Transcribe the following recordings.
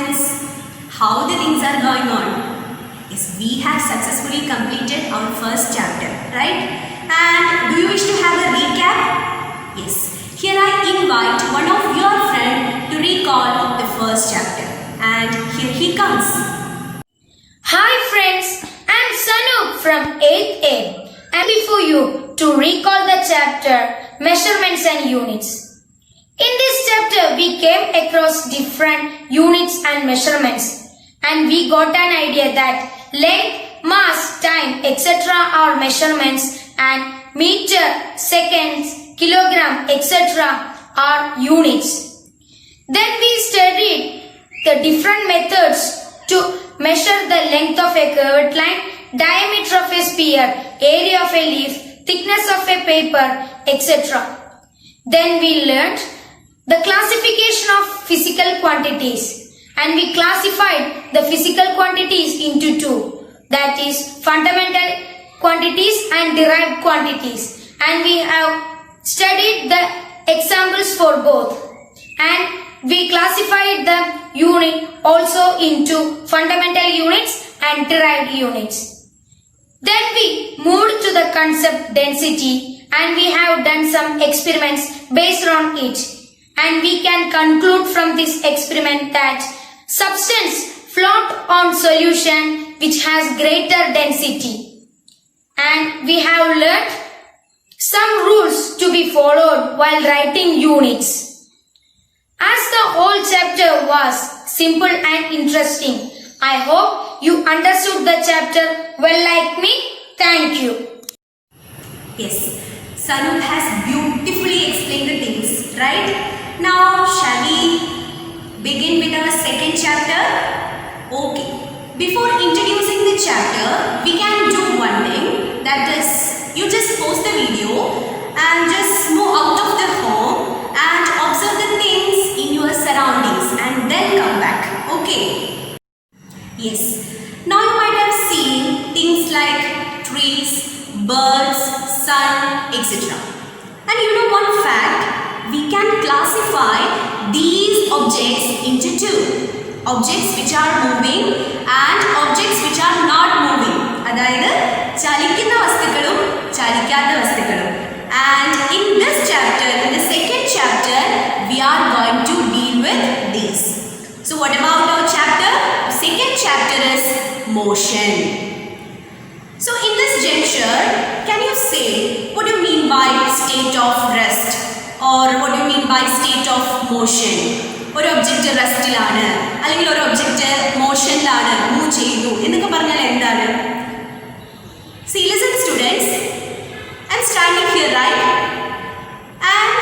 students, how the things are going on? Yes, we have successfully completed our first chapter, right? And do you wish to have a recap? Yes. Here I invite one of your friends to recall the first chapter. And here he comes. Hi friends, I'm Sanu from 8th A. I'm before you to recall the chapter Measurements and Units. In this chapter, we came across different units and measurements, and we got an idea that length, mass, time, etc. are measurements, and meter, seconds, kilogram, etc. are units. Then we studied the different methods to measure the length of a curved line, diameter of a sphere, area of a leaf, thickness of a paper, etc. Then we learned the classification of physical quantities, and we classified the physical quantities into two, that is fundamental quantities and derived quantities, and we have studied the examples for both, and we classified the unit also into fundamental units and derived units. Then we moved to the concept density, and we have done some experiments based on it. And we can conclude from this experiment that substance float on solution which has greater density. And we have learnt some rules to be followed while writing units. As the whole chapter was simple and interesting, I hope you understood the chapter well like me. Thank you. Yes, Sanu has beautifully explained the things, right? Now, shall we begin with our second chapter? Okay. Before introducing the chapter, we can do one thing. That is, you just pause the video and just move out of the home and observe the things in your surroundings and then come back. Okay. Yes. Now you might have seen things like trees, birds, sun, etc. And you know one fact? We can classify these objects into two. Objects which are moving and objects which are not moving. അതായത് ചലിക്കുന്ന വസ്തുക്കളും ചലിക്കാത്ത വസ്തുക്കളും. And in this chapter, in the second chapter, we are going to deal with these. So what about our chapter? The second chapter is motion. So in this juncture, can you say what do you mean by state of rest? Or what do you mean by state of motion? ഒരു object റെസ്റ്റിലാണ് അല്ലെങ്കിൽ ഒരു object മോഷനിലാണ് move ചെയ്യുന്നു എന്നൊക്കെ പറഞ്ഞാൽ എന്താണ്? See, listen students, I'm standing here, right? And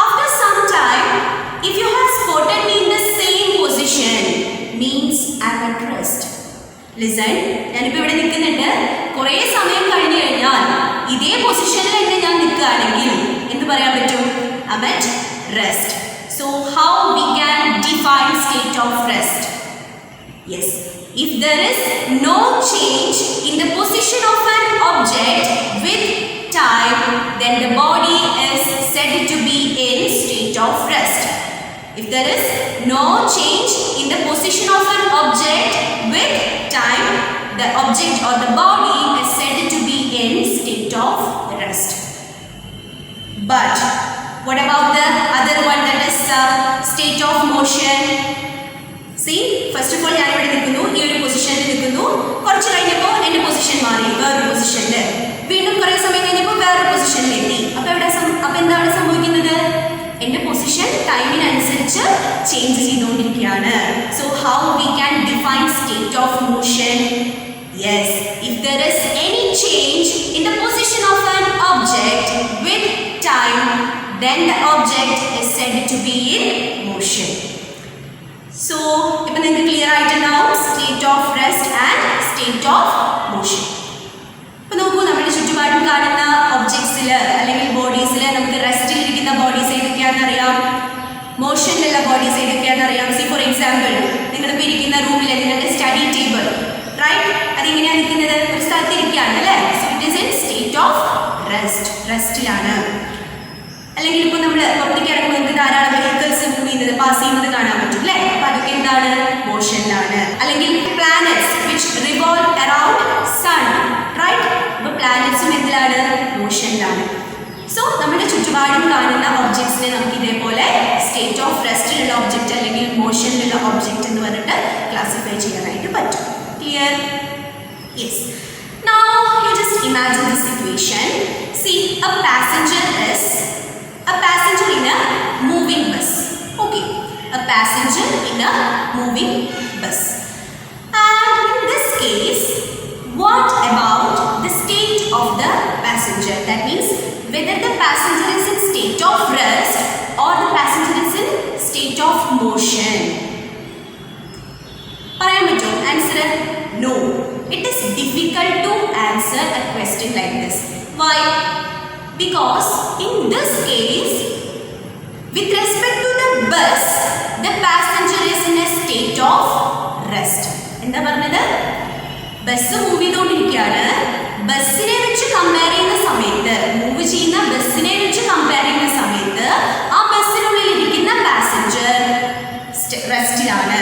after some time, if you have spotted me in the same position, means I'm at rest. Listen, ഞാനിപ്പോൾ ഇവിടെ നിൽക്കുന്നുണ്ട്, കുറേ സമയം കഴിഞ്ഞു കഴിഞ്ഞാൽ ഇതേ പൊസിഷനിൽ തന്നെ ഞാൻ നിൽക്കുകയാണെങ്കിൽ എന്ത് പറയാൻ പറ്റും? I'm at rest. So how we can define state of rest? Yes, if there is no change in the position of an object with time, then the body is said to be in state of rest. If there is no change in the position of an object with time, the object or the body is said to be in state of rest. But what about the other one, that is state of motion? See, first of all ഞാൻ ഇവിടെ നിൽക്കുന്നു, ഈ ഒരു പൊസിഷനിൽ നിൽക്കുന്നു, കുറച്ച് കഴിഞ്ഞപ്പോൾ എൻ്റെ പൊസിഷൻ മാറി വേറൊരു പൊസിഷനിൽ, വീണ്ടും കുറേ സമയം കഴിഞ്ഞപ്പോൾ വേറൊരു പൊസിഷനിലെത്തി. അപ്പോൾ എന്താണ് സംഭവിക്കുന്നത്? എൻ്റെ പൊസിഷൻ ടൈമിനനുസരിച്ച് ചേഞ്ച് ചെയ്തുകൊണ്ടിരിക്കുകയാണ്. So how we can define state of motion? Yes, if there is any change in the position of an object with time, then the object is said to be in motion. So, ഇപ്പോൾ നിങ്ങൾക്ക് clear ആയിട്ടുണ്ടാവും state of rest and state of motion. ഇപ്പോൾ നോക്കൂ, നമ്മുടെ ചുറ്റുപാടും കാണുന്ന ഒബ്ജക്ട്സിൽ അല്ലെങ്കിൽ ബോഡീസിൽ നമുക്ക് റെസ്റ്റിലിരിക്കുന്ന ബോഡീസ് ഏതൊക്കെയാണെന്ന് അറിയാം, മോഷനിലുള്ള ബോഡീസ് ഏതൊക്കെയാണെന്ന് അറിയാം. സി ഫോർ എക്സാമ്പിൾ, നിങ്ങളിപ്പോൾ ഇരിക്കുന്ന റൂമിൽ നിങ്ങളുടെ സ്റ്റഡി ടേബിൾ, റൈറ്റ്? അതിങ്ങനെയാണ് നിൽക്കുന്നത്, ഒരു സ്ഥലത്ത് ഇരിക്കുകയാണ് അല്ലേ? So it is in state of റെസ്റ്റിലാണ്. അല്ലെങ്കിൽ ഇപ്പോൾ നമ്മൾ പുറത്തേക്ക് ഇറങ്ങുമ്പോൾ നമുക്ക് ധാരാളം വെഹിക്കിൾസ് മൂവ് ചെയ്യുന്നത്, പാസ് ചെയ്യുന്നത് കാണാൻ പറ്റും അല്ലേ? അപ്പോൾ അതൊക്കെ എന്താണ്? സ്റ്റേറ്റ് ഓഫ് റെസ്റ്റിലുള്ള ഒബ്ജക്റ്റ് അല്ലെങ്കിൽ മോഷനിലുള്ള ഒബ്ജക്റ്റ് എന്ന് പറഞ്ഞിട്ട് ക്ലാസിഫൈ ചെയ്യാനായിട്ട് പറ്റും. Clear? Yes. Now you just imagine the situation. See, a passenger in a moving bus. Okay, a passenger in a moving bus. And in this case, what about the state of the passenger? That means whether the passenger is in state of rest or the passenger is in state of motion. പറയാൻ പറ്റുമോ answer? No. It is difficult to answer a question like this. Why? Because in this case, with respect to the bus, the passenger is in a state of rest. എന്താ പറഞ്ഞത്? Bus move ചെയ്തുകൊണ്ടിരിക്കുകയാണ്. ബസ്സിനെ വെച്ച് compare ചെയ്യുന്ന സമയത്ത്, move ചെയ്യുന്ന ബസ്സിനെ വെച്ച് കമ്പയർ ചെയ്യുന്ന സമയത്ത് ആ ബസ്സിനുള്ളിൽ ഇരിക്കുന്ന പാസഞ്ചർ റെസ്റ്റിലാണ്.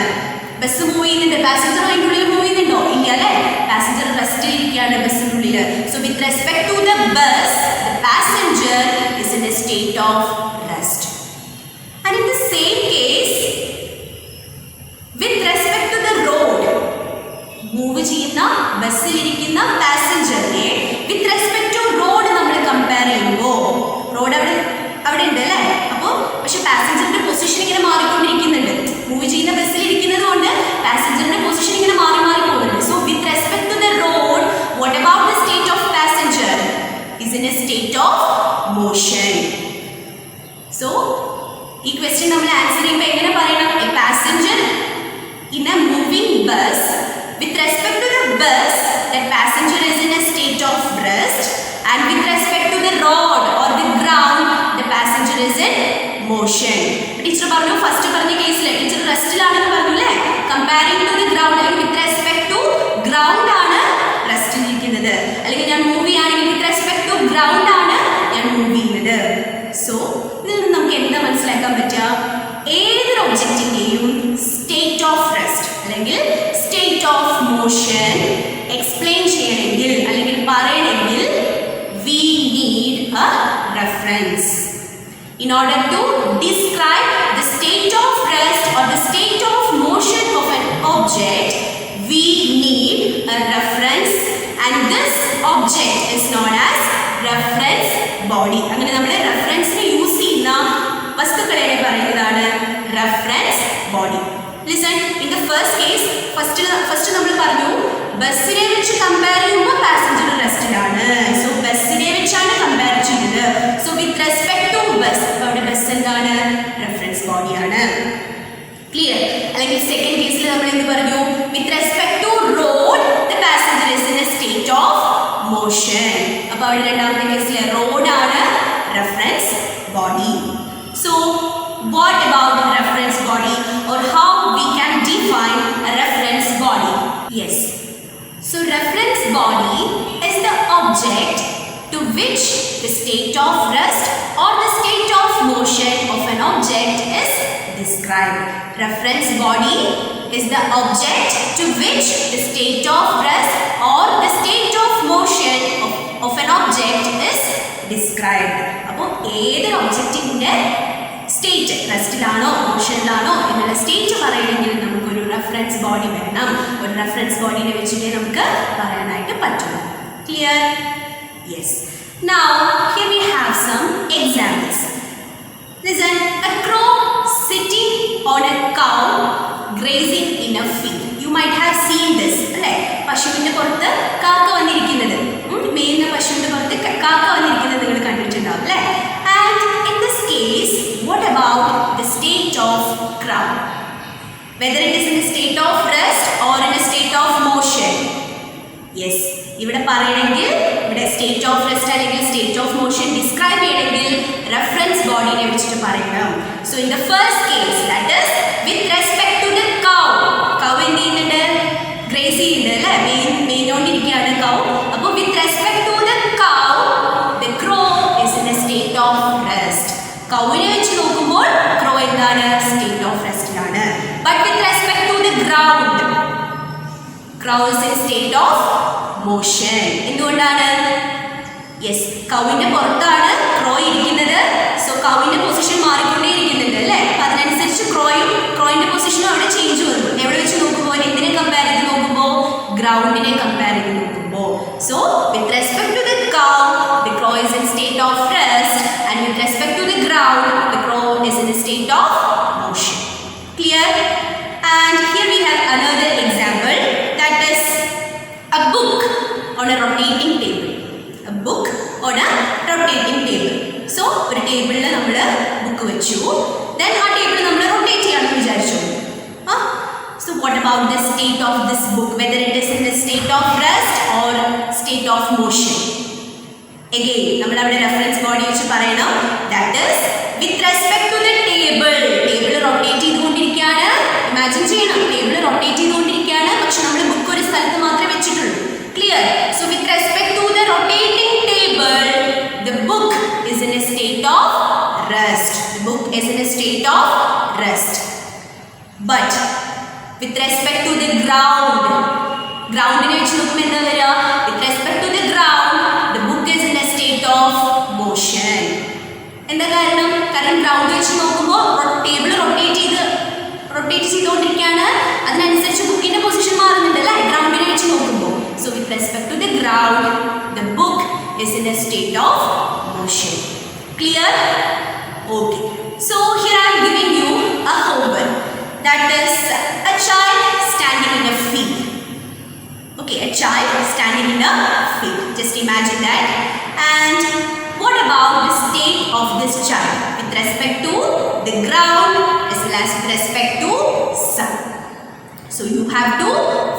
ബസ് മൂവ് ചെയ്യുന്നുണ്ട്, പാസഞ്ചർ അതിൻ്റെ ഉള്ളിൽ മൂവ് ചെയ്യുന്നുണ്ടോ? ഇല്ല അല്ലേ? പാസഞ്ചർ റെസ്റ്റിൽ ഇരിക്കുകയാണ് ബസ്സിനുള്ളിൽ. So with respect to the bus, the passenger is in a state of rest. And in the same case with respect to the road, move ചെയ്യുന്ന ബസ്സിലിരിക്കുന്ന പാസഞ്ചറിനെ വിത്ത് റെസ്പെക്ട് ടു റോഡ് നമ്മൾ കമ്പയർ ചെയ്യുമ്പോൾ, road അവിടെ ഉണ്ട് അല്ലേ? അപ്പോൾ പക്ഷെ പാസഞ്ചറിന്റെ പൊസിഷൻ ഇങ്ങനെ മാറിക്കൊണ്ടിരിക്കുന്നുണ്ട്. മൂവ് ചെയ്യുന്ന ബസ്സിൽ ഇരിക്കുന്നത് കൊണ്ട് പാസഞ്ചറിന്റെ പൊസിഷൻ ഇങ്ങനെ മാറി മാറി പോകുന്നുണ്ട്. So with respect to the road, what about the state of passenger? Is in a state of motion. So ഈ ക്വസ്റ്റ്യൻ നമ്മൾ ആൻസർ ചെയ്യുമ്പോൾ എങ്ങനെ പറയണം? A passenger in a moving bus, with respect to the bus, that passenger is in a state of rest, and with respect to the road or the ground, the passenger is in motion. Teacher പറഞ്ഞു first പറഞ്ഞ കേസിൽ teacher റെസ്റ്റിലാണെന്ന് പറഞ്ഞു അല്ലേ? Comparing to the ground, അല്ലെങ്കിൽ വിത്ത് respect to ground ആണ് റെസ്റ്റിൽ ഇരിക്കുന്നത്, അല്ലെങ്കിൽ ഞാൻ മൂവ് ചെയ്യുകയാണെങ്കിൽ വിത്ത് റെസ്പെക്ട് ടു ഗ്രൗണ്ട് ആണ് ഞാൻ മൂവ് ചെയ്യുന്നത്. സോ ഇതിൽ നിന്ന് നമുക്ക് എന്താ മനസ്സിലാക്കാൻ പറ്റുക? ഏതൊരു ഒബ്ജക്റ്റിൻ്റെയും സ്റ്റേറ്റ് ഓഫ് റെസ്റ്റ് അല്ലെങ്കിൽ സ്റ്റേറ്റ് ഓഫ് മോഷൻ എക്സ്പ്ലെയിൻ ചെയ്യണമെങ്കിൽ അല്ലെങ്കിൽ പറയണമെങ്കിൽ we need a reference. In order to describe the state of rest or the state of motion of an object, we need a reference, and this object is known as reference body. അങ്ങനെ നമ്മൾ റെഫറൻസിനെ use ചെയ്യുന്ന വസ്തുക്കളെ പറയുന്നതാണ് reference body. Listen, in the first case first നമ്മൾ പറഞ്ഞു ബസ്സിനെ വെച്ച് compare ചെയ്യുമ്പോൾ പാസഞ്ചർ റെസ്റ്റിലാണ്. സോ ബസ്സിനെ വെച്ചാണ് കമ്പയർ ചെയ്യുന്നത്. So with respect to bus, അവിടെ ബസ് എന്താണ്? റെഫറൻസ് ബോഡിയാണ്. ക്ലിയർ? അല്ലെങ്കിൽ സെക്കൻഡ് കേസിൽ നമ്മൾ എന്ത് പറഞ്ഞു? With respect to road, the passenger is in a state of motion. അപ്പോൾ അവിടെ രണ്ടാമത്തെ കേസിൽ റോഡാണ് reference body. So what about the reference body, or how we can define a reference body? Yes, so reference body is the object to which the state of rest or the state of motion of an object is described. Reference body is the object to which the state of rest or the state of motion of an object is described. അപ്പോൾ ഏതൊരു ഒബ്ജക്റ്റിൻ്റെ state റെസ്റ്റിലാണോ മോഷനിലാണോ എന്നുള്ള state പറയണമെങ്കിൽ നമുക്കൊരു reference body വേണം. ഒരു reference ബോഡിനെ വെച്ചിട്ടേ നമുക്ക് പറയാനായിട്ട് പറ്റുള്ളൂ. Clear? Yes. Now here we have some examples. Listen, a crow sitting on a cow grazing in a field. You might have seen this അല്ലേ? പശുവിൻ്റെ പുറത്ത് കാക്ക വന്നിരിക്കുന്നത്, മേയുന്ന പശുവിൻ്റെ പുറത്ത് കാക്ക വന്നിരിക്കുന്നത് നിങ്ങൾ കണ്ടിട്ടുണ്ടാവും അല്ലേ? And in this case what about the state of crow? Whether it is in a state of rest or in a state of motion? Yes, ഇവിടെ പറയണമെങ്കിൽ ഇവിടെ സ്റ്റേറ്റ് ഓഫ് റെസ്റ്റ് അല്ലെങ്കിൽ സ്റ്റേറ്റ് ഓഫ് മോഷൻ ഡിസ്ക്രൈബ് ചെയ്യണമെങ്കിൽ reference ബോഡിനെ വെച്ചിട്ട് പറയണം. So in the first case that is with respect to the cow. Cow എന്ത് ചെയ്യുന്നുണ്ട്? ഗ്രേസ് ചെയ്യുന്നുണ്ട് അല്ലേ? മെയിനോണ്ടിരിക്കുകയാണ് കൗ. അപ്പോൾ with respect to the cow, the crow is in a state of rest. കൗവിനെ വെച്ച് നോക്കുമ്പോൾ ക്രോ എന്താണ്? സ്റ്റേറ്റ് ഓഫ് റെസ്റ്റിലാണ്. But with respect to the ground, crow is in state of motion. എന്തുകൊണ്ടാണ്? യെസ്, കൗവിന്റെ പുറത്താണ് ക്രോ ഇരിക്കുന്നത്. സോ കൗവിന്റെ പൊസിഷൻ മാറിക്കൊണ്ടേ ഇരിക്കുന്നുണ്ട് അല്ലേ? ഗ്രൗണ്ടിനെ കമ്പയർ ചെയ്ത് നോക്കുമ്പോൾ. So with respect to the cow, the crow is in state of rest, and with respect to the ground, the crow is in a state of motion. Clear? And here we have another example, that is a book on a rotating table. A book on a rotating table. So ഒരു ടേബിളിൽ നമ്മൾ book വെച്ചു, then ആ table നമ്മൾ rotate ചെയ്യാമെന്ന് വിചാരിച്ചു. So what about the state of this book, whether it is in a state of rest or state of motion? Again നമ്മൾ അവിടെ റെഫറൻസ് ബോഡി വെച്ച് പറയണം, that is with respect to the table. Table rotate ചെയ്തുകൊണ്ടിരിക്കുകയാണ്, imagine ചെയ്യണം, table rotate ചെയ്തുകൊണ്ടിരിക്കുകയാണ്, പക്ഷെ നമ്മൾ book ഒരു സ്ഥലത്ത് മാത്രമേ വെച്ചിട്ടുള്ളൂ. Clear? So with respect to the rotating table, the book is in a state of rest. The book is in a state of rest. But with respect to the ground, groundനെ വെച്ച് നോക്കുമ്പോൾ എന്താ വരിക? With respect to the ground, the book is in a state of motion. എന്താ കാരണം? കാരണം ground വെച്ച് നോക്കുമ്പോൾ table rotate ചെയ്തുകൊണ്ടിരിക്കുകയാണ്, അതിനനുസരിച്ച് ബുക്കിന്റെ പൊസിഷൻ മാറുന്നുണ്ട് അല്ലേ, ഗ്രൗണ്ടിനെ വെച്ച് നോക്കുമ്പോൾ. So with respect to the ground, the book is in a state of motion. Clear? Okay. So here I am giving you a homework, that is a child standing in a field. Okay, a child standing in a field. Just imagine that. And what about the state of this child with respect to the ground as well as with respect to sun? So you have to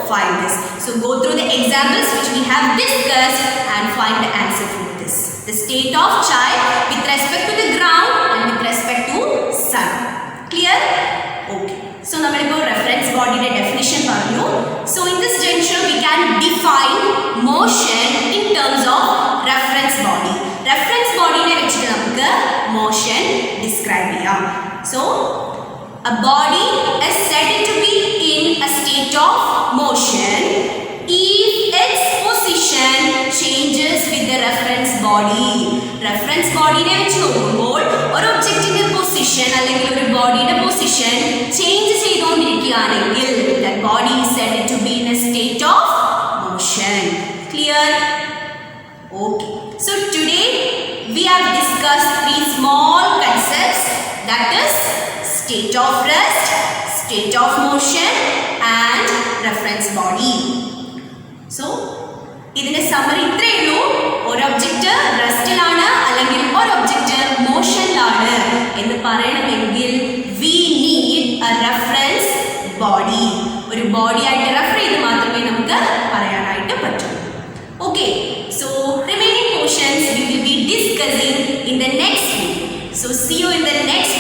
find this. So go through the examples which we have discussed and find the answer for this. The state of child with respect to the ground and with respect to sun. Clear? Okay. So നമ്മളിപ്പോൾ reference body യുടെ definition പറഞ്ഞു. So in this juncture we can define motion in terms of reference body. Reference body നെ വെച്ചിട്ട് നമുക്ക് motion describe ചെയ്യാം. So a body is said to be in a state of motion if its position changes with the reference body. Reference body നെ വെച്ച് നോക്കുമ്പോൾ ഒരു ഒബ്ജക്റ്റിന്റെ position അല്ലെങ്കിൽ ഒരു ബോഡിയുടെ പൊസിഷൻ ചേഞ്ച് ചെയ്തുകൊണ്ടിരിക്കുകയാണെങ്കിൽ that body is said to be in a state of motion. Clear? Okay. So today we have discussed three small concepts, that is state of rest, state of motion and reference body. So ഇതിന്റെ summary ഇത്രയേ ഉള്ളൂ. ഒരു object റെസ്റ്റിലാണ് അല്ലെങ്കിൽ ഒരു object മോഷനിലാണ് എന്ന് പറയണമെങ്കിൽ we need a reference body. ഒരു body ആയിട്ട് റെഫർ ചെയ്ത് മാത്രമേ നമുക്ക് പറയാനായിട്ട് പറ്റൂ. Okay, so remaining portions we will be discussing in the next week. So see you in the next